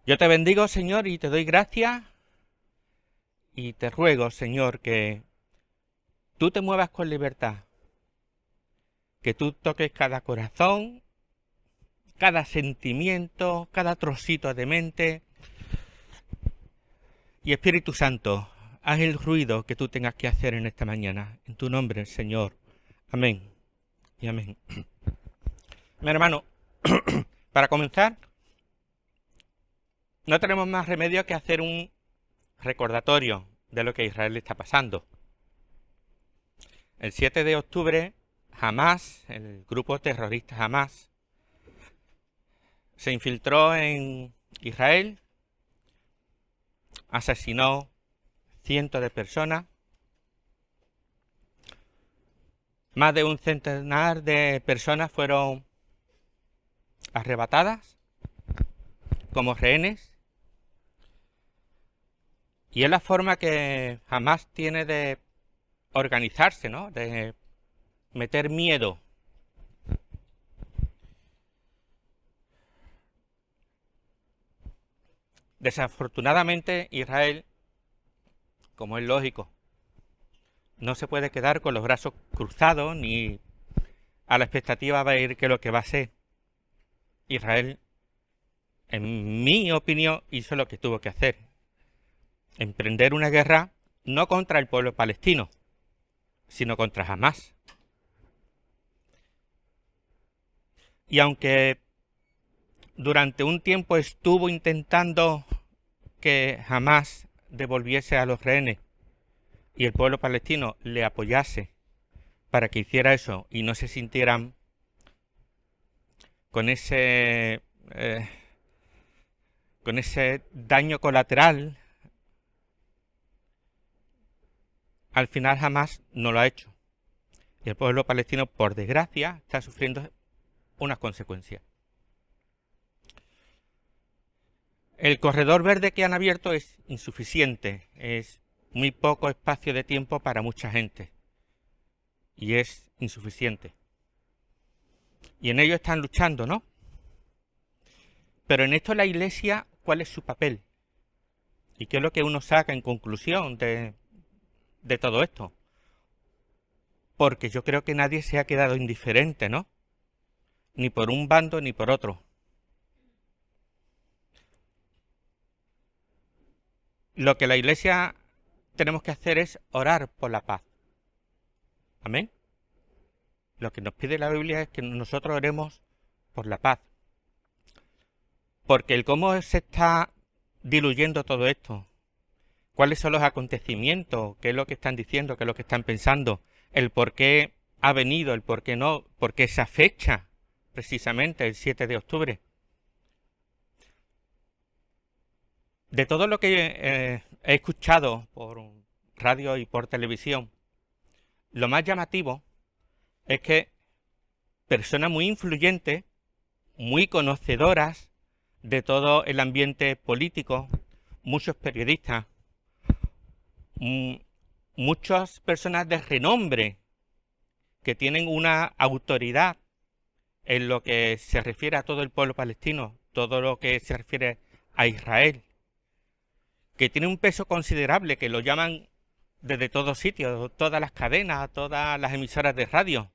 Yo te bendigo, Señor, y te doy gracias y te ruego, Señor, que tú te muevas con libertad, que tú toques cada corazón, cada sentimiento, cada trocito de mente. Y Espíritu Santo, haz el ruido que tú tengas que hacer en esta mañana. En tu nombre, Señor. Amén y amén. Mi hermano, para comenzar, no tenemos más remedio que hacer un recordatorio de lo que a Israel le está pasando. El 7 de octubre, Hamás, el grupo terrorista Hamás, se infiltró en Israel, asesinó cientos de personas, más de un centenar de personas fueron arrebatadas como rehenes, y es la forma que Hamás tiene de organizarse, ¿no? De meter miedo. Desafortunadamente, Israel, como es lógico, no se puede quedar con los brazos cruzados ni a la expectativa va a ir que lo que va a ser. Israel, en mi opinión, hizo lo que tuvo que hacer. Emprender una guerra no contra el pueblo palestino, sino contra Hamás. Y aunque durante un tiempo estuvo intentando que Hamás devolviese a los rehenes y el pueblo palestino le apoyase para que hiciera eso y no se sintieran con eh, con ese daño colateral, al final Hamás no lo ha hecho. Y el pueblo palestino, por desgracia, está sufriendo unas consecuencias. El corredor verde que han abierto es insuficiente, es muy poco espacio de tiempo para mucha gente y es insuficiente. Y en ello están luchando, ¿no? Pero en esto la Iglesia, ¿cuál es su papel? ¿Y qué es lo que uno saca en conclusión de todo esto? Porque yo creo que nadie se ha quedado indiferente, ¿no? Ni por un bando ni por otro. Lo que la Iglesia tenemos que hacer es orar por la paz. Amén. Lo que nos pide la Biblia es que nosotros oremos por la paz. Porque el cómo se está diluyendo todo esto, cuáles son los acontecimientos, qué es lo que están diciendo, qué es lo que están pensando, el por qué ha venido, el por qué no, por qué esa fecha, precisamente el 7 de octubre. De todo lo que he escuchado por radio y por televisión, lo más llamativo es que personas muy influyentes, muy conocedoras de todo el ambiente político, muchos periodistas, mm, muchas personas de renombre que tienen una autoridad en lo que se refiere a todo el pueblo palestino, todo lo que se refiere a Israel, que tiene un peso considerable, que lo llaman desde todos sitios, todas las cadenas, todas las emisoras de radio.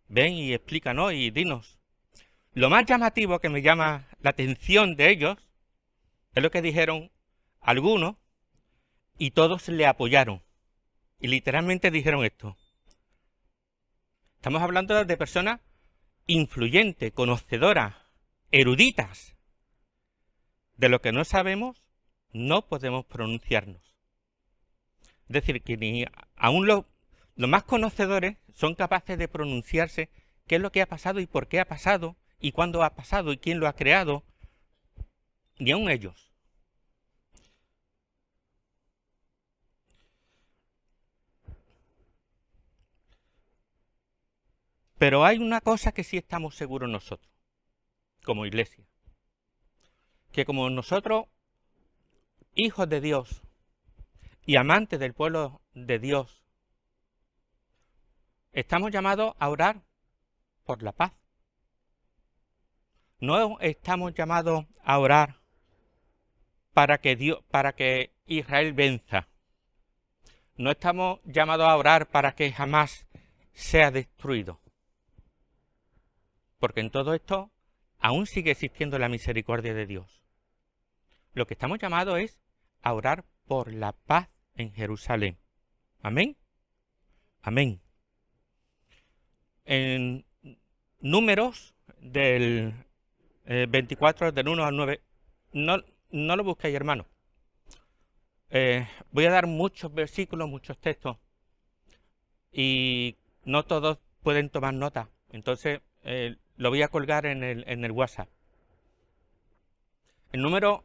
Ven y explícanos y dinos. Lo más llamativo que me llama la atención de ellos es lo que dijeron algunos y todos le apoyaron. Y literalmente dijeron esto. Estamos hablando de personas influyentes, conocedoras, eruditas. De lo que no sabemos, no podemos pronunciarnos. Es decir, que ni aún los más conocedores son capaces de pronunciarse qué es lo que ha pasado y por qué ha pasado y cuándo ha pasado y quién lo ha creado, ni aún ellos. Pero hay una cosa que sí estamos seguros nosotros, como iglesia, que como nosotros, hijos de Dios y amantes del pueblo de Dios, estamos llamados a orar por la paz. No estamos llamados a orar para que Israel venza. No estamos llamados a orar para que jamás sea destruido. Porque en todo esto aún sigue existiendo la misericordia de Dios. Lo que estamos llamados es a orar por la paz en Jerusalén. Amén. Amén. En Números del 24, del 1 al 9, no lo busquéis, hermano. Voy a dar muchos versículos, muchos textos, y no todos pueden tomar nota. Entonces, lo voy a colgar en el WhatsApp. El número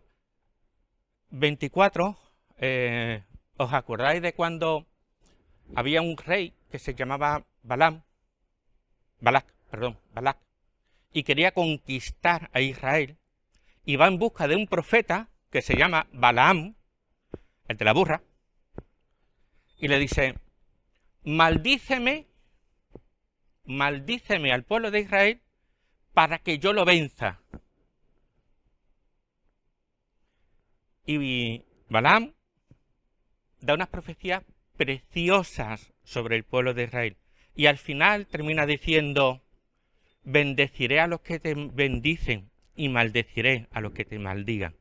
24, ¿os acordáis de cuando había un rey que se llamaba Balac, y quería conquistar a Israel, y va en busca de un profeta que se llama Balaam, el de la burra, y le dice: maldíceme al pueblo de Israel para que yo lo venza. Y Balaam da unas profecías preciosas sobre el pueblo de Israel. Y al final termina diciendo: bendeciré a los que te bendicen y maldeciré a los que te maldigan.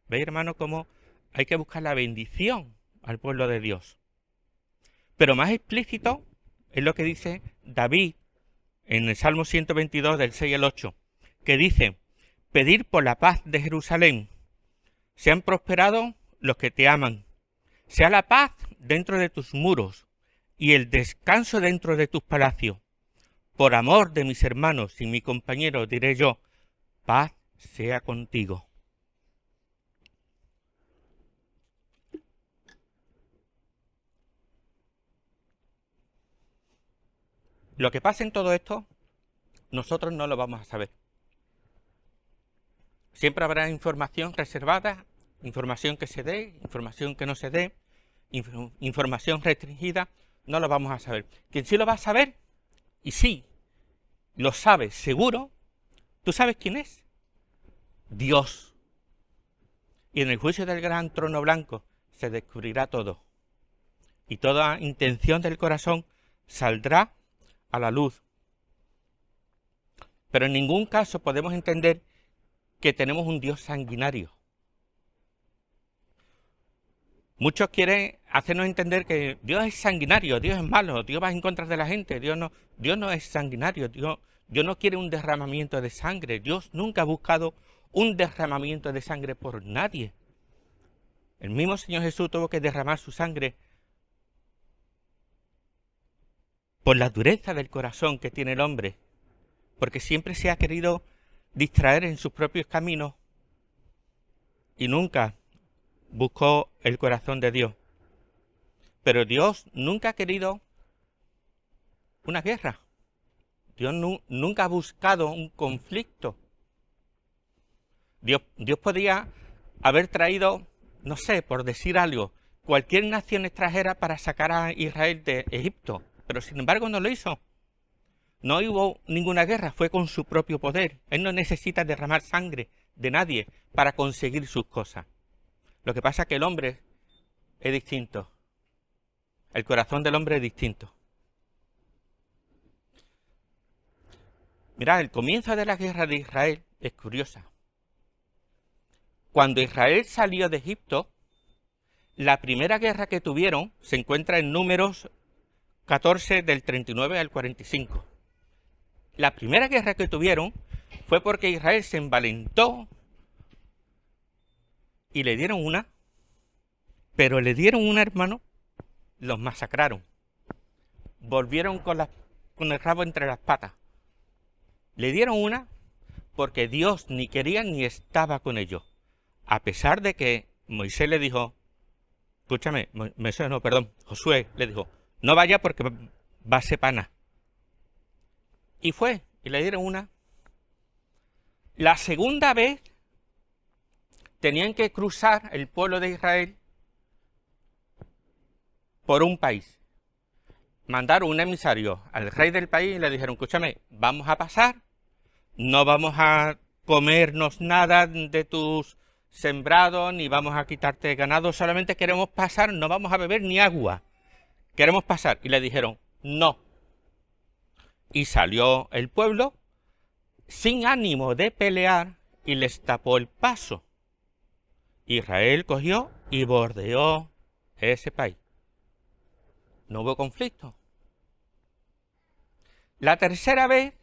¿Veis, hermano, cómo hay que buscar la bendición al pueblo de Dios? Pero más explícito es lo que dice David en el Salmo 122 del 6 al 8, que dice: pedir por la paz de Jerusalén. Sean prosperados los que te aman. Sea la paz dentro de tus muros y el descanso dentro de tus palacios. Por amor de mis hermanos y mi compañero diré yo: paz sea contigo. Lo que pasa en todo esto, nosotros no lo vamos a saber. Siempre habrá información reservada, información que se dé, información que no se dé, información restringida, no lo vamos a saber. Quien sí lo va a saber, y sí, lo sabe seguro, ¿tú sabes quién es? Dios. Y en el juicio del gran trono blanco se descubrirá todo. Y toda intención del corazón saldrá a la luz. Pero en ningún caso podemos entender que tenemos un Dios sanguinario. Muchos quieren hacernos entender que Dios es sanguinario, Dios es malo, Dios va en contra de la gente, Dios no es sanguinario, Dios no quiere un derramamiento de sangre, Dios nunca ha buscado un derramamiento de sangre por nadie. El mismo Señor Jesús tuvo que derramar su sangre por la dureza del corazón que tiene el hombre, porque siempre se ha querido distraer en sus propios caminos y nunca buscó el corazón de Dios. Pero Dios nunca ha querido una guerra. Dios nunca ha buscado un conflicto. Dios podía haber traído, no sé, por decir algo, cualquier nación extranjera para sacar a Israel de Egipto, pero sin embargo no lo hizo. No hubo ninguna guerra, fue con su propio poder. Él no necesita derramar sangre de nadie para conseguir sus cosas. Lo que pasa es que el hombre es distinto. El corazón del hombre es distinto. Mirad, el comienzo de la guerra de Israel es curiosa. Cuando Israel salió de Egipto, la primera guerra que tuvieron se encuentra en Números 14 del 39 al 45. La primera guerra que tuvieron fue porque Israel se envalentó y le dieron una, pero le dieron una, hermano, los masacraron. Volvieron con el rabo entre las patas. Le dieron una porque Dios ni quería ni estaba con ellos. A pesar de que Moisés le dijo, Josué le dijo, no vaya porque va a ser pana. Y fue, y le dieron una. La segunda vez tenían que cruzar el pueblo de Israel por un país. Mandaron un emisario al rey del país y le dijeron, escúchame, vamos a pasar, no vamos a comernos nada de tus sembrado, ni vamos a quitarte ganado, solamente queremos pasar, no vamos a beber ni agua, queremos pasar. Y le dijeron, no. Y salió el pueblo sin ánimo de pelear y les tapó el paso. Israel cogió y bordeó ese país. No hubo conflicto. La tercera vez,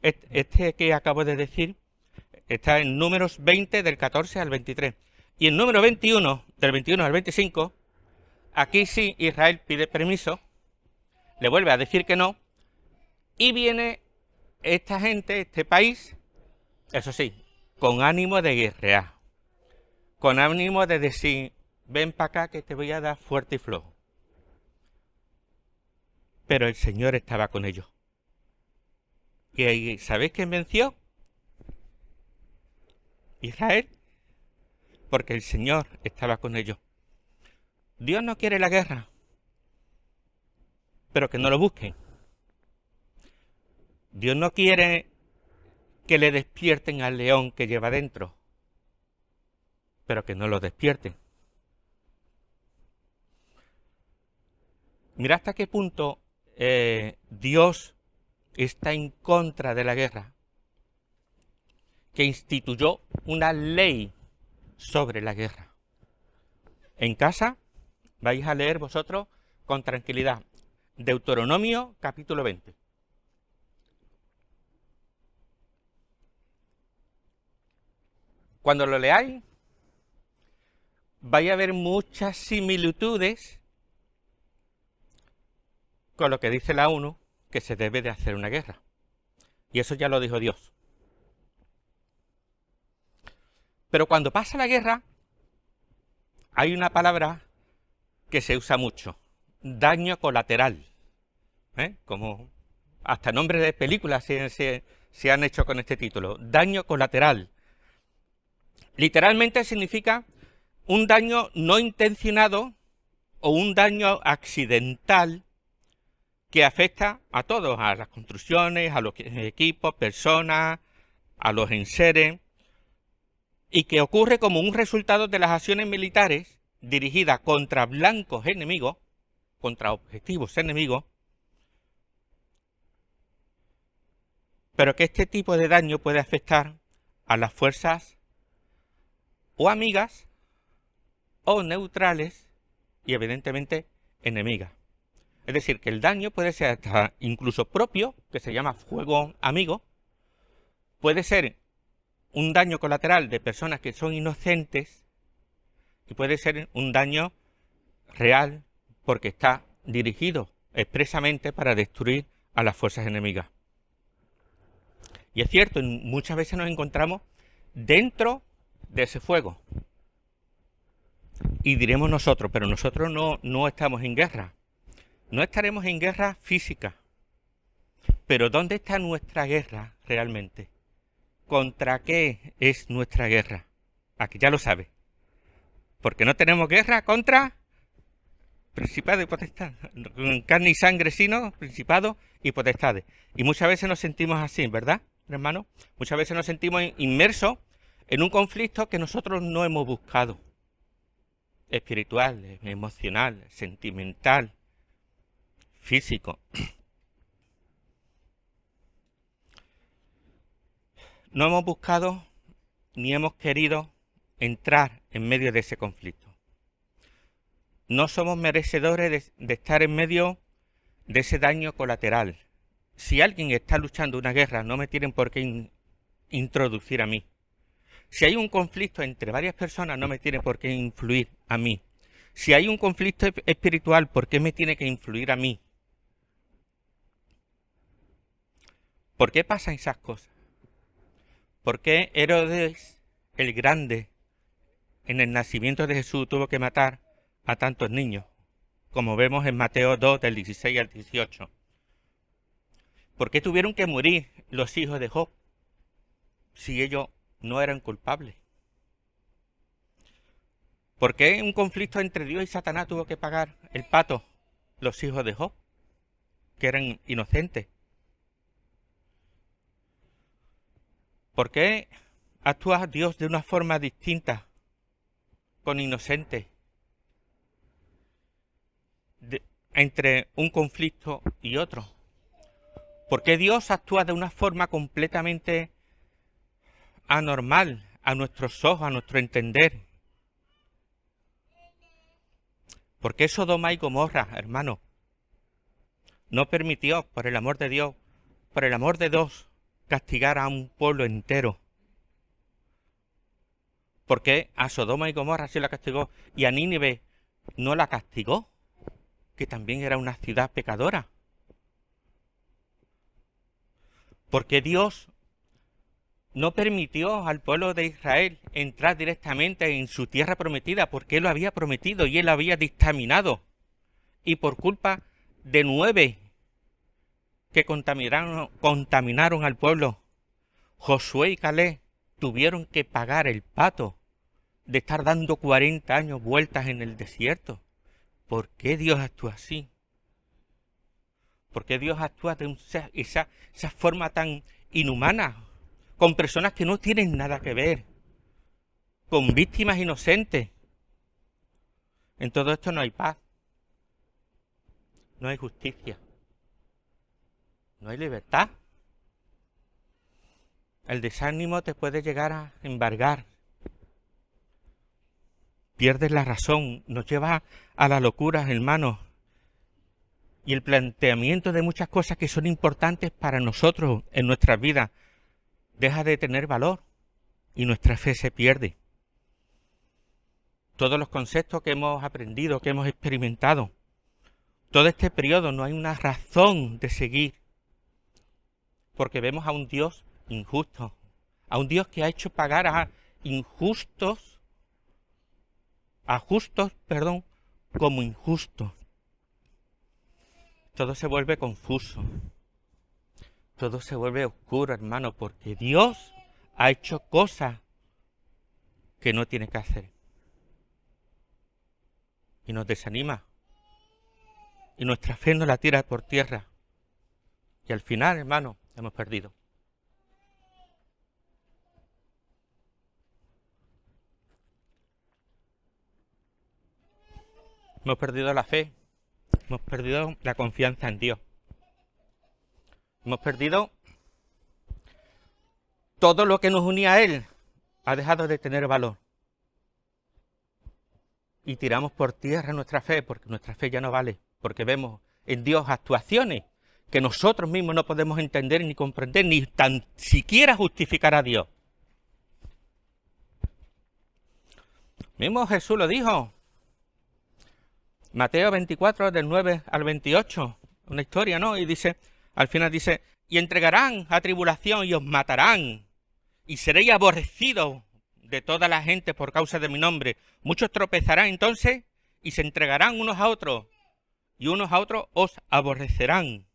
este que acabo de decir, está en Números 20 del 14 al 23. Y en Número 21, del 21 al 25, aquí sí Israel pide permiso, le vuelve a decir que no, y viene esta gente, este país, eso sí, con ánimo de guerrear, con ánimo de decir, ven para acá que te voy a dar fuerte y flojo. Pero el Señor estaba con ellos. ¿Y sabéis quién venció? Israel, porque el Señor estaba con ellos. Dios no quiere la guerra, pero que no lo busquen. Dios no quiere que le despierten al león que lleva dentro, pero que no lo despierten. Mira hasta qué punto Dios está en contra de la guerra, que instituyó una ley sobre la guerra. En casa vais a leer vosotros con tranquilidad Deuteronomio capítulo 20. Cuando lo leáis, vais a ver muchas similitudes con lo que dice la ONU, que se debe de hacer una guerra. Y eso ya lo dijo Dios. Pero cuando pasa la guerra, hay una palabra que se usa mucho, daño colateral. Como hasta nombres de películas se han hecho con este título, daño colateral. Literalmente significa un daño no intencionado o un daño accidental que afecta a todos, a las construcciones, a los equipos, personas, a los enseres, y que ocurre como un resultado de las acciones militares dirigidas contra blancos enemigos, contra objetivos enemigos, pero que este tipo de daño puede afectar a las fuerzas o amigas o neutrales y evidentemente enemigas. Es decir, que el daño puede ser hasta incluso propio, que se llama fuego amigo, puede ser un daño colateral de personas que son inocentes y puede ser un daño real porque está dirigido expresamente para destruir a las fuerzas enemigas. Y es cierto, muchas veces nos encontramos dentro de ese fuego. Y diremos nosotros, pero nosotros no estamos en guerra. No estaremos en guerra física. Pero ¿dónde está nuestra guerra realmente? ¿Contra qué es nuestra guerra? Aquí ya lo sabe. Porque no tenemos guerra contra principado y potestad. Carne y sangre, sino principado y potestades. Y muchas veces nos sentimos así, ¿verdad, hermano? Muchas veces nos sentimos inmersos en un conflicto que nosotros no hemos buscado. Espiritual, emocional, sentimental, físico. No hemos buscado ni hemos querido entrar en medio de ese conflicto. No somos merecedores de estar en medio de ese daño colateral. Si alguien está luchando una guerra, no me tienen por qué introducir a mí. Si hay un conflicto entre varias personas, no me tiene por qué influir a mí. Si hay un conflicto espiritual, ¿por qué me tiene que influir a mí? ¿Por qué pasan esas cosas? ¿Por qué Herodes el Grande en el nacimiento de Jesús tuvo que matar a tantos niños? Como vemos en Mateo 2 del 16 al 18. ¿Por qué tuvieron que morir los hijos de Job si ellos no eran culpables? ¿Por qué un conflicto entre Dios y Satanás tuvo que pagar el pato los hijos de Job, que eran inocentes? ¿Por qué actúa Dios de una forma distinta con inocentes entre un conflicto y otro? ¿Por qué Dios actúa de una forma completamente anormal a nuestros ojos, a nuestro entender? ¿Por qué Sodoma y Gomorra, hermano, no permitió, por el amor de Dios, por el amor de Dios, castigar a un pueblo entero? ¿Por qué a Sodoma y Gomorra sí la castigó y a Nínive no la castigó? Que también era una ciudad pecadora. ¿Por qué Dios no permitió al pueblo de Israel entrar directamente en su tierra prometida? Porque Él lo había prometido y Él lo había dictaminado. Y por culpa de 9 que contaminaron al pueblo, Josué y Caleb tuvieron que pagar el pato de estar dando 40 años vueltas en el desierto. ¿Por qué Dios actúa así? ¿Por qué Dios actúa de esa forma tan inhumana, con personas que no tienen nada que ver, con víctimas inocentes? En todo esto no hay paz, no hay justicia, no hay libertad. El desánimo te puede llegar a embargar. Pierdes la razón, nos lleva a la locura, hermanos. Y el planteamiento de muchas cosas que son importantes para nosotros en nuestras vidas deja de tener valor y nuestra fe se pierde. Todos los conceptos que hemos aprendido, que hemos experimentado, todo este periodo no hay una razón de seguir, porque vemos a un Dios injusto, a un Dios que ha hecho pagar a justos, como injustos. Todo se vuelve confuso, todo se vuelve oscuro, hermano, porque Dios ha hecho cosas que no tiene que hacer. Y nos desanima. Y nuestra fe nos la tira por tierra. Y al final, hermano, hemos perdido. Hemos perdido la fe. Hemos perdido la confianza en Dios. Hemos perdido todo lo que nos unía a Él. Ha dejado de tener valor. Y tiramos por tierra nuestra fe, porque nuestra fe ya no vale. Porque vemos en Dios actuaciones que nosotros mismos no podemos entender ni comprender, ni tan siquiera justificar a Dios. Mismo Jesús lo dijo. Mateo 24, del 9 al 28. Una historia, ¿no? Y dice, al final dice, y entregarán a tribulación y os matarán, y seréis aborrecidos de toda la gente por causa de mi nombre. Muchos tropezarán entonces y se entregarán unos a otros, y unos a otros os aborrecerán.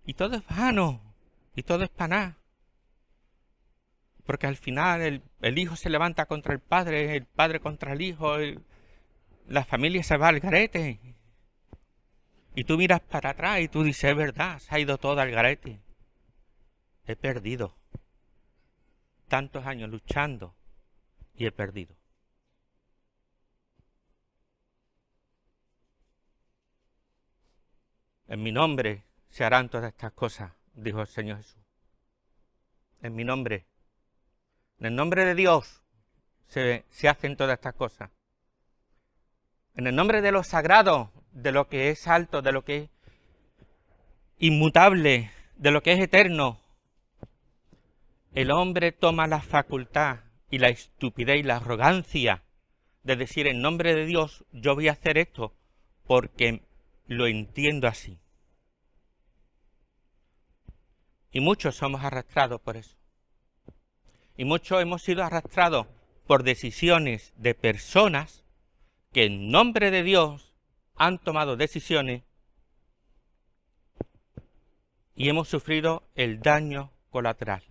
Y todo es vano, y todo es para nada. Porque al final el hijo se levanta contra el padre contra el hijo, la familia se va al garete. Y tú miras para atrás y tú dices, es verdad, se ha ido todo al garete. He perdido. Tantos años luchando y he perdido. En mi nombre se harán todas estas cosas, dijo el Señor Jesús. En mi nombre. En el nombre de Dios se hacen todas estas cosas. En el nombre de lo sagrado, de lo que es alto, de lo que es inmutable, de lo que es eterno, el hombre toma la facultad y la estupidez y la arrogancia de decir en nombre de Dios yo voy a hacer esto porque lo entiendo así. Y muchos somos arrastrados por eso. Y muchos hemos sido arrastrados por decisiones de personas que en nombre de Dios han tomado decisiones y hemos sufrido el daño colateral.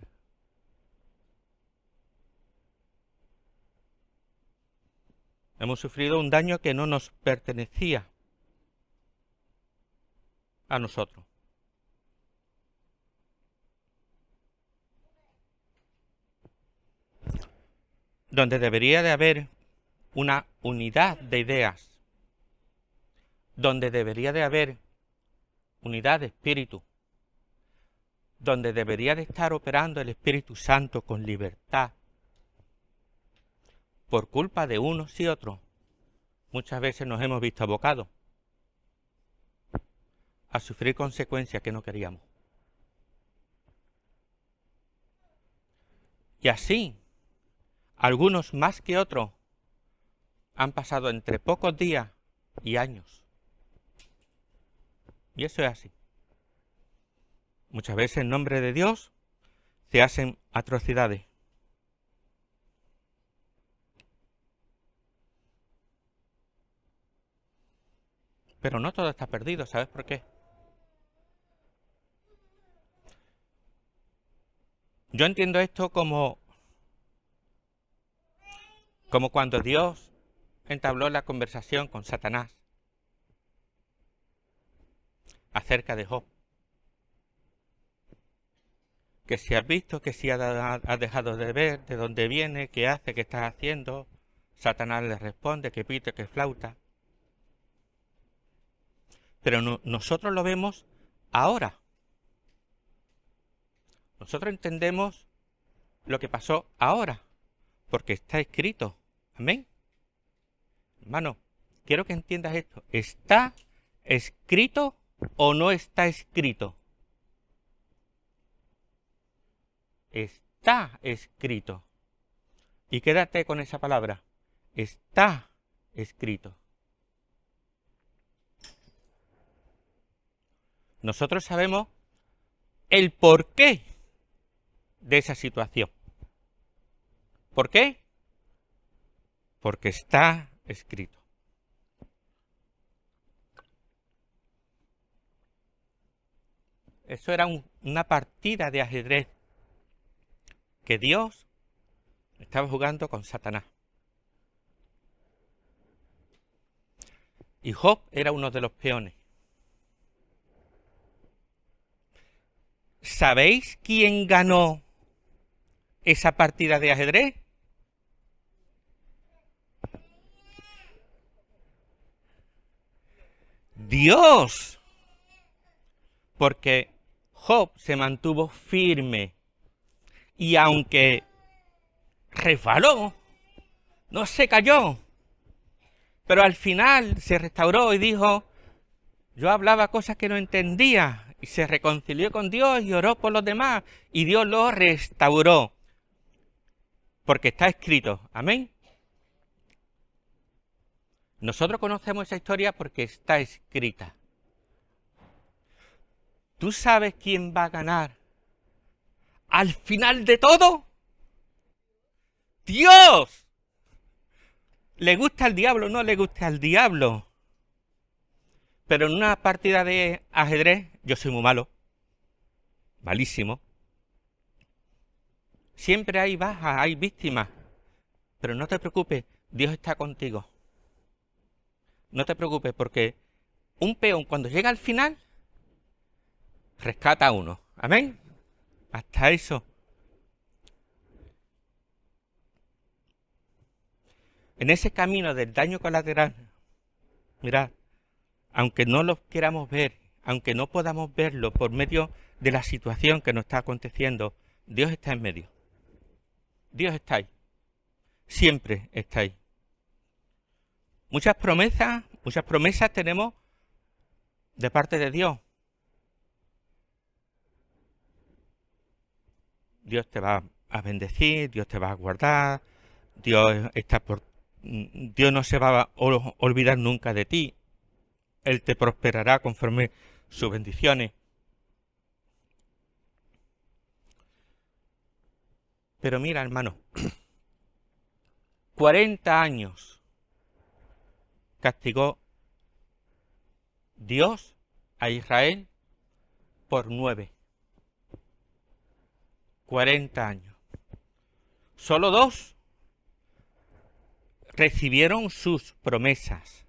Hemos sufrido un daño que no nos pertenecía a nosotros. donde debería de haber una unidad de ideas, donde debería de haber unidad de espíritu, donde debería de estar operando el Espíritu Santo con libertad, por culpa de unos y otros, muchas veces nos hemos visto abocados a sufrir consecuencias que no queríamos. Y así, algunos más que otros han pasado entre pocos días y años. Y eso es así. Muchas veces en nombre de Dios se hacen atrocidades. Pero no todo está perdido, ¿sabes por qué? Yo entiendo esto como cuando Dios entabló la conversación con Satanás acerca de Job. Que si has visto, que si has dejado de ver, de dónde viene, qué hace, qué estás haciendo. Satanás le responde, que pite, que flauta. Pero nosotros lo vemos ahora. Nosotros entendemos lo que pasó ahora, porque está escrito. Amén. Hermano, quiero que entiendas esto. ¿Está escrito o no está escrito? Está escrito. Y quédate con esa palabra. Está escrito. Nosotros sabemos el porqué de esa situación. ¿Por qué? Porque está escrito. Eso era una partida de ajedrez que Dios estaba jugando con Satanás. Y Job era uno de los peones. ¿Sabéis quién ganó esa partida de ajedrez? Dios. Porque Job se mantuvo firme. Y aunque resbaló, no se cayó. Pero al final se restauró y dijo, yo hablaba cosas que no entendía. Y se reconcilió con Dios y oró por los demás. Y Dios lo restauró. Porque está escrito. Amén. Nosotros conocemos esa historia porque está escrita. ¿Tú sabes quién va a ganar al final de todo? ¡Dios! ¿Le gusta al diablo o no le gusta al diablo? Pero en una partida de ajedrez yo soy muy malo. Malísimo. Siempre hay bajas, hay víctimas. Pero no te preocupes, Dios está contigo. No te preocupes porque un peón cuando llega al final rescata a uno. Amén. Hasta eso. En ese camino del daño colateral, mirad, aunque no lo queramos ver, aunque no podamos verlo por medio de la situación que nos está aconteciendo, Dios está en medio. Dios está ahí. Siempre está ahí. Muchas promesas tenemos de parte de Dios. Dios te va a bendecir, Dios te va a guardar, Dios no se va a olvidar nunca de ti. Él te prosperará conforme sus bendiciones. Pero mira, hermano, 40 años castigó Dios a Israel por 9. 40 años. Solo 2 recibieron sus promesas.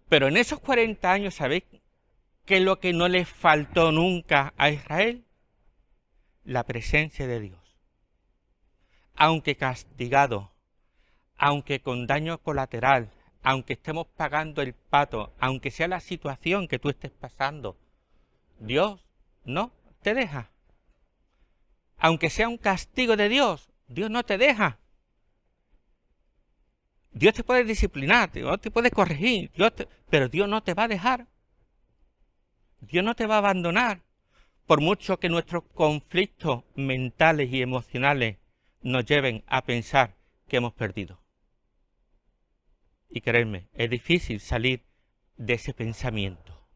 Pero en esos 40 años, ¿sabéis qué es lo que no les faltó nunca a Israel? La presencia de Dios. aunque castigado, aunque con daño colateral, aunque estemos pagando el pato, aunque sea la situación que tú estés pasando, Dios no te deja. Aunque sea un castigo de Dios, Dios no te deja. Dios te puede disciplinar, Dios te puede corregir, pero Dios no te va a dejar. Dios no te va a abandonar. Por mucho que nuestros conflictos mentales y emocionales nos lleven a pensar que hemos perdido. Y créeme, es difícil salir de ese pensamiento.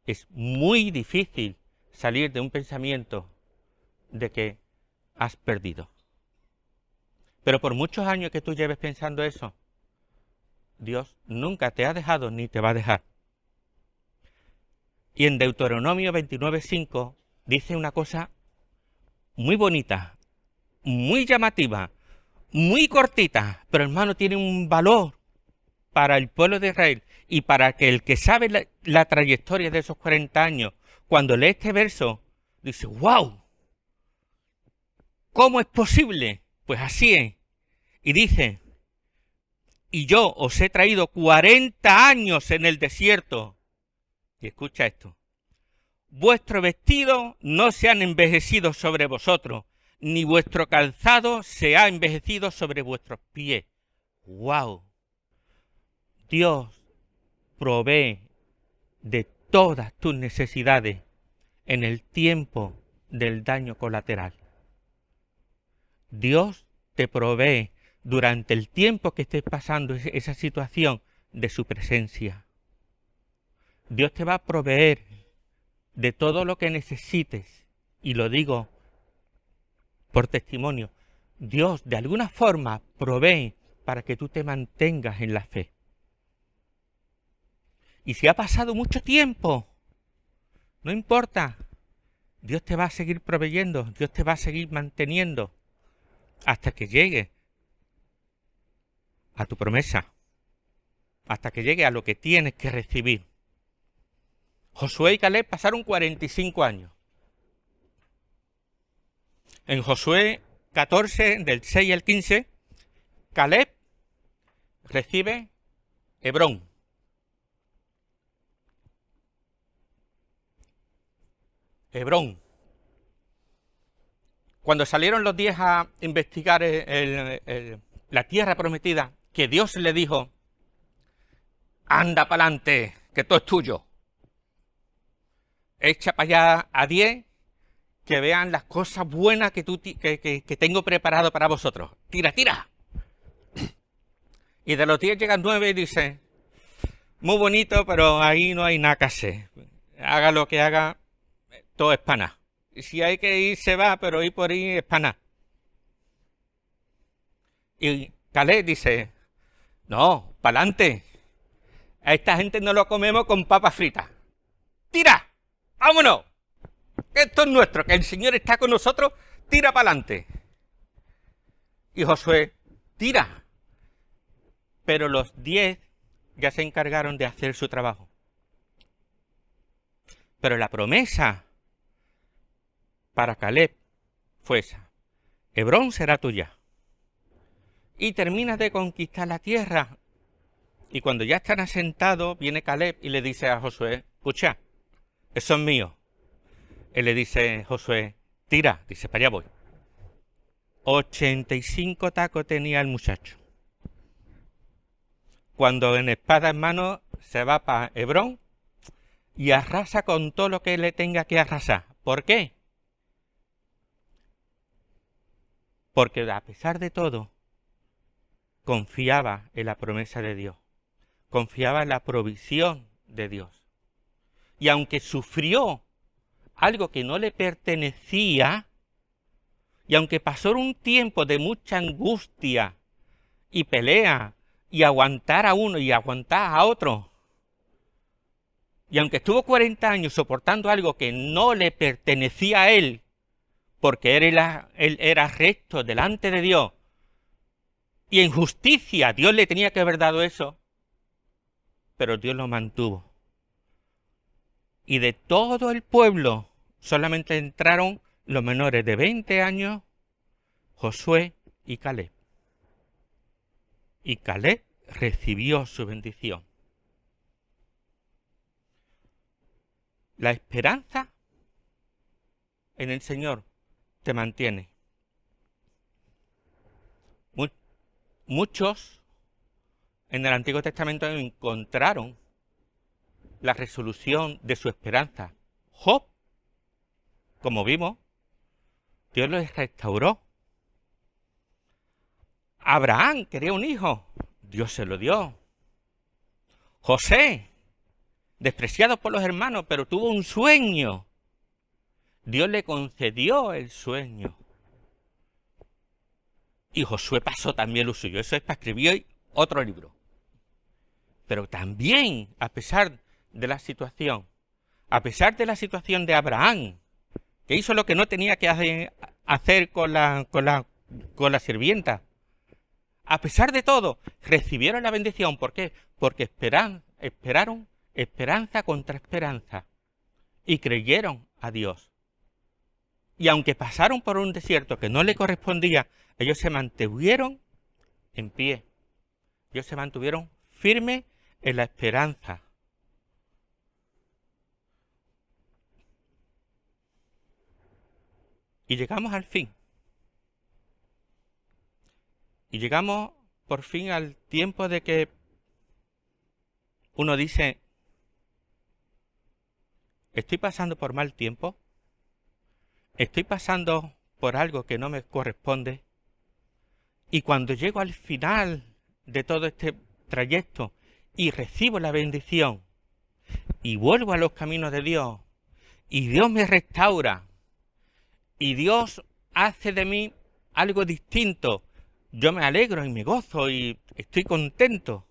Es muy difícil salir de un pensamiento de que has perdido. Pero por muchos años que tú lleves pensando eso, Dios nunca te ha dejado ni te va a dejar. Y en Deuteronomio 29:5 dice una cosa muy bonita, muy llamativa, muy cortita, pero hermano, tiene un valor para el pueblo de Israel y para que el que sabe la trayectoria de esos 40 años, cuando lee este verso, dice, ¡wow! ¿Cómo es posible? Pues así es. Y dice, y yo os he traído 40 años en el desierto. Y escucha esto. Vuestros vestidos no se han envejecido sobre vosotros, ni vuestro calzado se ha envejecido sobre vuestros pies. ¡Wow! Dios provee de todas tus necesidades en el tiempo del daño colateral. Dios te provee durante el tiempo que estés pasando esa situación de su presencia. Dios te va a proveer de todo lo que necesites, y lo digo por testimonio. Dios de alguna forma provee para que tú te mantengas en la fe. Y si ha pasado mucho tiempo, no importa, Dios te va a seguir proveyendo, Dios te va a seguir manteniendo hasta que llegue a tu promesa, hasta que llegue a lo que tienes que recibir. Josué y Caleb pasaron 45 años. En Josué 14, del 6 al 15, Caleb recibe Hebrón. Hebrón. Cuando salieron los 10 a investigar la tierra prometida, que Dios le dijo, anda para adelante, que todo es tuyo. Echa para allá a 10, que vean las cosas buenas que tengo preparado para vosotros. Tira, tira. Y de los 10 llegan 9 y dice, muy bonito, pero ahí no hay nada que hacer. Haga lo que haga, todo es pana. Y si hay que ir, se va, pero ir por ahí es pana. Y Caleb dice, no, para adelante. A esta gente no lo comemos con papas fritas. ¡Tira! ¡Vámonos! Esto es nuestro, que el Señor está con nosotros, tira para adelante. Y Josué, tira. Pero los 10 ya se encargaron de hacer su trabajo. Pero la promesa para Caleb fue esa. Hebrón será tuya. Y terminas de conquistar la tierra. Y cuando ya están asentados, viene Caleb y le dice a Josué, escucha, eso es mío. Él le dice, Josué, tira, dice, para allá voy. 85 tacos tenía el muchacho. Cuando en espada en mano se va para Hebrón y arrasa con todo lo que le tenga que arrasar. ¿Por qué? Porque a pesar de todo, confiaba en la promesa de Dios. Confiaba en la provisión de Dios. Y aunque sufrió algo que no le pertenecía, y aunque pasó un tiempo de mucha angustia y pelea, y aguantar a uno y aguantar a otro, y aunque estuvo 40 años soportando algo que no le pertenecía a él, porque él era recto delante de Dios, y en justicia Dios le tenía que haber dado eso, pero Dios lo mantuvo. Y de todo el pueblo solamente entraron los menores de 20 años, Josué y Caleb. Y Caleb recibió su bendición. La esperanza en el Señor te mantiene. Muchos en el Antiguo Testamento encontraron la resolución de su esperanza. Job, como vimos, Dios lo restauró. Abraham quería un hijo, Dios se lo dio. José, despreciado por los hermanos, pero tuvo un sueño. Dios le concedió el sueño. Y Josué pasó también lo suyo. Eso es para escribir hoy otro libro. Pero también, a pesar de la situación de Abraham, que hizo lo que no tenía que hacer con la sirvienta, a pesar de todo, recibieron la bendición. ¿Por qué? Porque esperaron esperanza contra esperanza y creyeron a Dios. Y aunque pasaron por un desierto que no le correspondía, ellos se mantuvieron en pie. Ellos se mantuvieron firmes en la esperanza. Y llegamos al fin. Y llegamos por fin al tiempo de que uno dice, estoy pasando por mal tiempo, estoy pasando por algo que no me corresponde, y cuando llego al final de todo este trayecto y recibo la bendición y vuelvo a los caminos de Dios y Dios me restaura y Dios hace de mí algo distinto, yo me alegro y me gozo y estoy contento.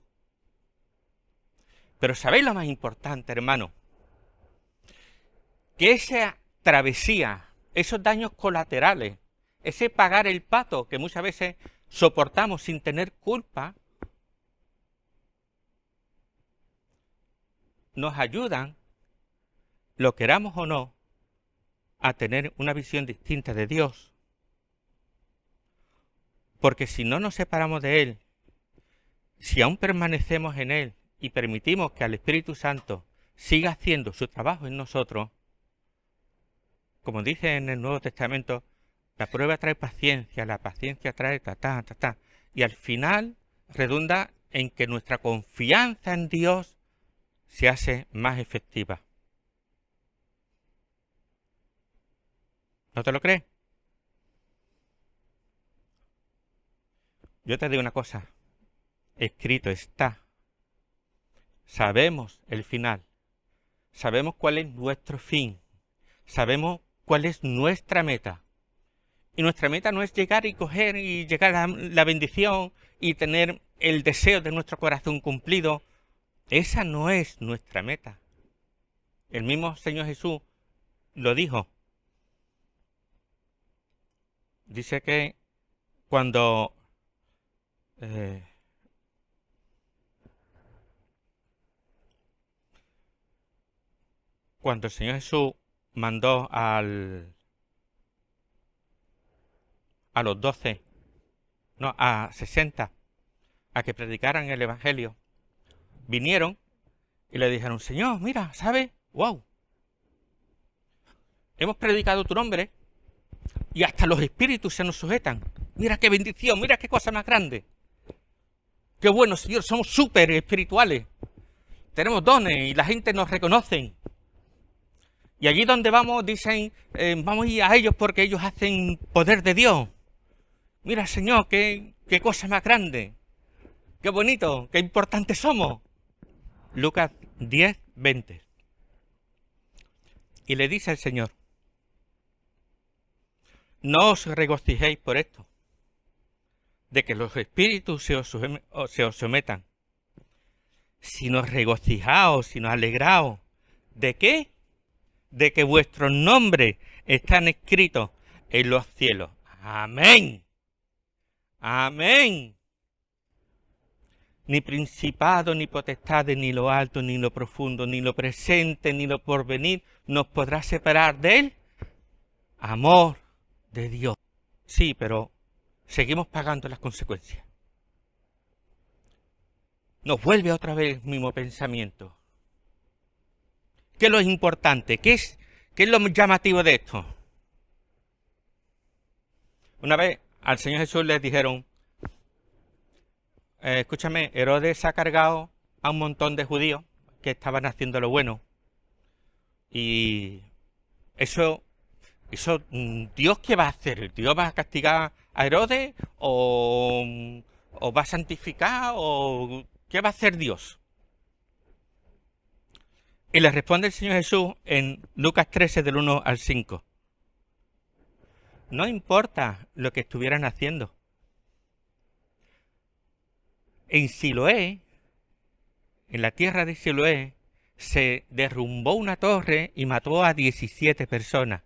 Pero ¿sabéis lo más importante, hermano? Que esa travesía, esos daños colaterales, ese pagar el pato que muchas veces soportamos sin tener culpa, nos ayudan, lo queramos o no, a tener una visión distinta de Dios. Porque si no nos separamos de Él, si aún permanecemos en Él y permitimos que al Espíritu Santo siga haciendo su trabajo en nosotros, como dice en el Nuevo Testamento, la prueba trae paciencia, la paciencia trae y al final redunda en que nuestra confianza en Dios se hace más efectiva. ¿No te lo crees? Yo te digo una cosa, escrito está. Sabemos el final, sabemos cuál es nuestro fin, sabemos cuál es nuestra meta. Y nuestra meta no es llegar y coger y llegar a la bendición y tener el deseo de nuestro corazón cumplido. Esa no es nuestra meta. El mismo Señor Jesús lo dijo. Dice que cuando el Señor Jesús mandó a los 12, no, a 60, a que predicaran el Evangelio, vinieron y le dijeron, Señor, mira, ¿sabes? ¡Wow! Hemos predicado tu nombre y hasta los espíritus se nos sujetan. Mira qué bendición, mira qué cosa más grande. Qué bueno, Señor, somos súper espirituales. Tenemos dones y la gente nos reconoce. Y allí donde vamos dicen, vamos a ir a ellos porque ellos hacen poder de Dios. Mira, Señor, qué cosa más grande. Qué bonito, qué importantes somos. Lucas 10, 20. Y le dice el Señor, no os regocijéis por esto, de que los espíritus se os sometan, sino regocijaos, sino alegraos. ¿De qué? De que vuestros nombres están escritos en los cielos. Amén. Amén. Ni principado, ni potestades, ni lo alto, ni lo profundo, ni lo presente, ni lo porvenir nos podrá separar del amor de Dios. Sí, pero seguimos pagando las consecuencias. Nos vuelve otra vez el mismo pensamiento. ¿Qué es lo importante? ¿Qué es lo llamativo de esto? Una vez al Señor Jesús le dijeron, escúchame, Herodes ha cargado a un montón de judíos que estaban haciendo lo bueno. Y eso, ¿Dios qué va a hacer? ¿Dios va a castigar a Herodes? ¿O va a santificar? ¿O qué va a hacer Dios? Y le responde el Señor Jesús en Lucas 13, del 1 al 5. No importa lo que estuvieran haciendo. En Siloé, en la tierra de Siloé, se derrumbó una torre y mató a 17 personas.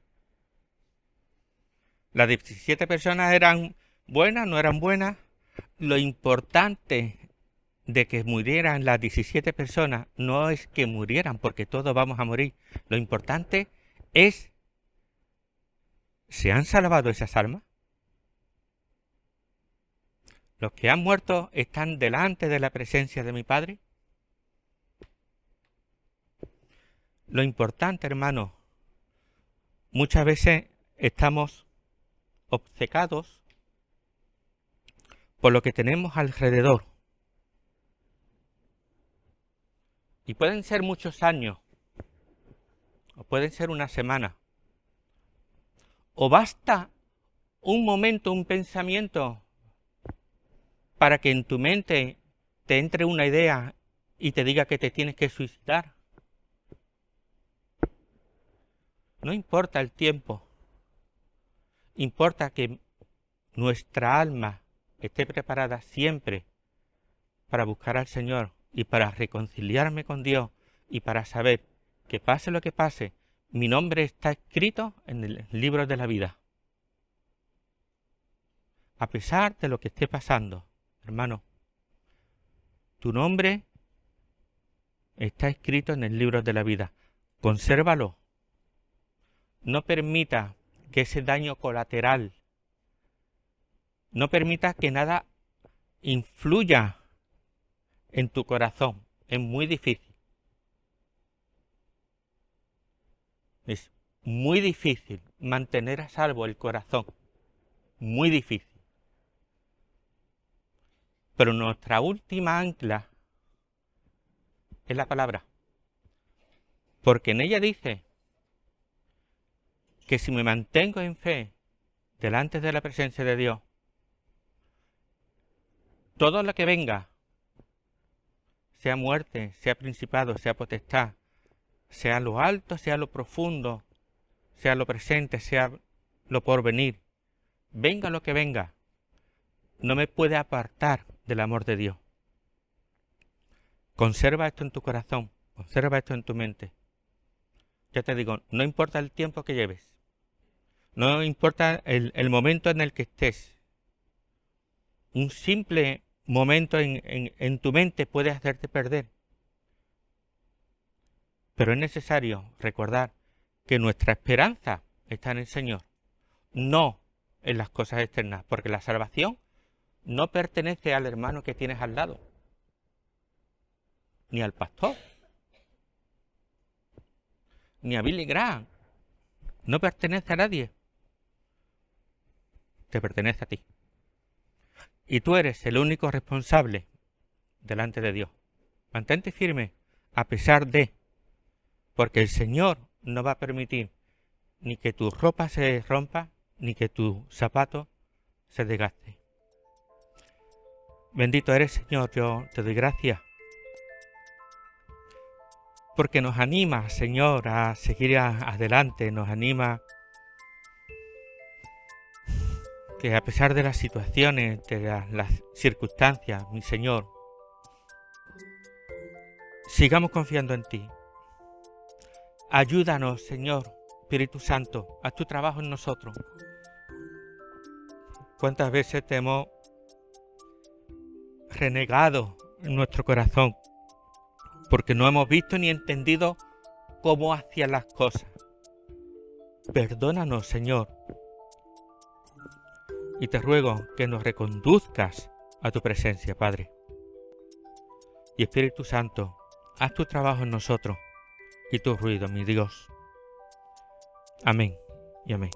Las 17 personas eran buenas, no eran buenas. Lo importante de que murieran las 17 personas no es que murieran, porque todos vamos a morir. Lo importante es, ¿se han salvado esas almas? ¿Los que han muerto están delante de la presencia de mi Padre? Lo importante, hermano, muchas veces estamos obcecados por lo que tenemos alrededor. Y pueden ser muchos años, o pueden ser una semana. O basta un momento, un pensamiento, para que en tu mente te entre una idea y te diga que te tienes que suicidar. No importa el tiempo, importa que nuestra alma esté preparada siempre para buscar al Señor y para reconciliarme con Dios y para saber que pase lo que pase, mi nombre está escrito en el libro de la vida. A pesar de lo que esté pasando, hermano, tu nombre está escrito en el libro de la vida. Consérvalo. No permita que ese daño colateral, no permita que nada influya en tu corazón. Es muy difícil. Es muy difícil mantener a salvo el corazón. Muy difícil. Pero nuestra última ancla es la palabra. Porque en ella dice que si me mantengo en fe delante de la presencia de Dios, todo lo que venga, sea muerte, sea principado, sea potestad, sea lo alto, sea lo profundo, sea lo presente, sea lo porvenir, venga lo que venga, no me puede apartar del amor de Dios. Conserva esto en tu corazón, conserva esto en tu mente. Ya te digo, no importa el tiempo que lleves, no importa el momento en el que estés, un simple momento en tu mente puede hacerte perder. Pero es necesario recordar que nuestra esperanza está en el Señor, no en las cosas externas, porque la salvación no pertenece al hermano que tienes al lado, ni al pastor, ni a Billy Graham. No pertenece a nadie. Te pertenece a ti. Y tú eres el único responsable delante de Dios. Mantente firme a pesar de, porque el Señor no va a permitir ni que tu ropa se rompa, ni que tu zapato se desgaste. Bendito eres, Señor, yo te doy gracias, porque nos anima, Señor, a seguir adelante, nos anima que a pesar de las situaciones, de las circunstancias, mi Señor, sigamos confiando en ti. Ayúdanos, Señor, Espíritu Santo, haz tu trabajo en nosotros. ¿Cuántas veces te hemos renegado en nuestro corazón? Porque no hemos visto ni entendido cómo hacían las cosas. Perdónanos, Señor. y te ruego que nos reconduzcas a tu presencia, Padre. Y Espíritu Santo, haz tu trabajo en nosotros y tu ruido, mi Dios. Amén y amén.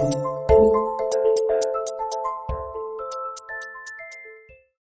Thank you.